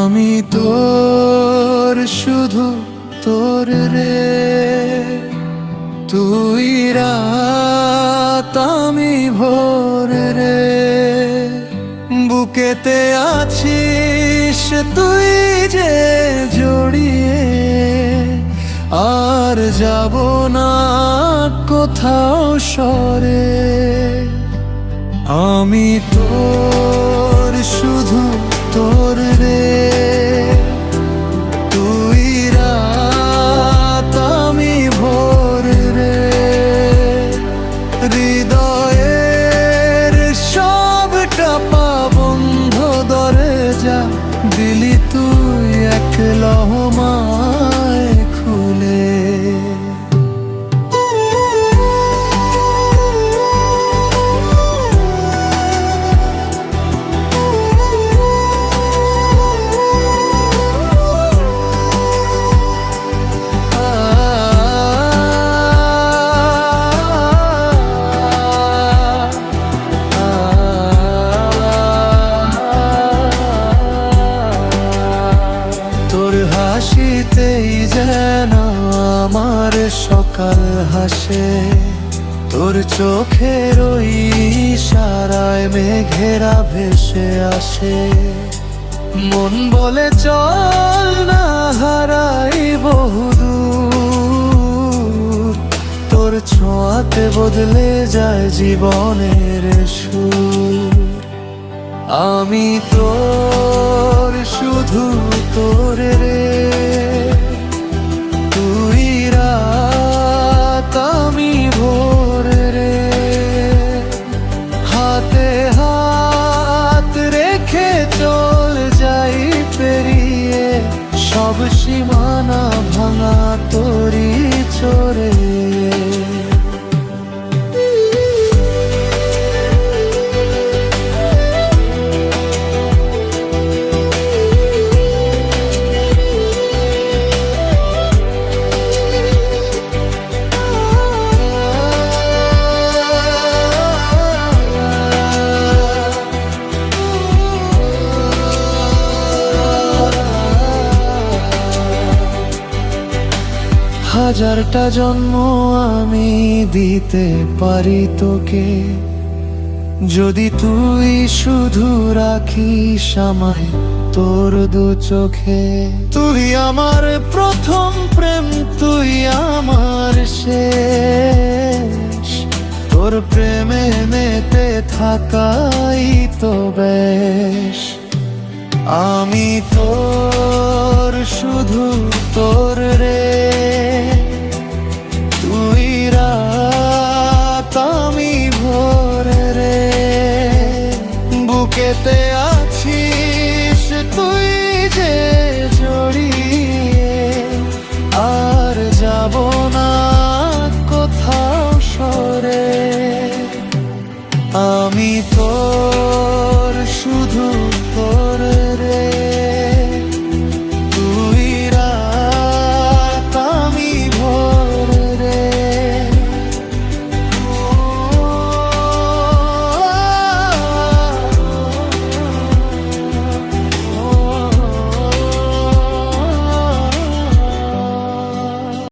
আমি তোর শুধু তোর রে, তুই রাত আমি ভোর রে। বুকেতে আছিস তুই যে জড়িয়ে, আর যাব না কোথাও সরে। আমি তোর শুধু তোর রে, তুই রাত আমি ভোর রে। হৃদয়ের সবটা পা বন্ধ দরজা দিলি তুই এক লহমায় খুলে। তোর হাসিতেই যেন আমার সকাল হাসে, তোর চোখের ওই ইশারায় মেঘেরা ভেসে আসে। মন বলে চল না হারাই বহুদূর, তোর ছোঁয়াতে বদলে যায় জীবনের সুর। আমি তোর শুধু তোর রে, তুই রাত আমি ভোর রে। হাতে হাত রেখে চল যাই পেরিয়ে, সব সীমানা ভাঙা তোরি চোরে। হাজারটা জন্ম আমি দিতে পারি তোকে, যদি তুই শুধু রাখিস আমায় তোর দু চোখে। তুই আমার প্রথম প্রেম, তুই আমার শেষ, তোর প্রেমে মেতে থাকাই তো বেশ। আমি তোর শুধু তোর রে, তুই রাত আমি ভোর রে। বুকেতে আছিস তুই যে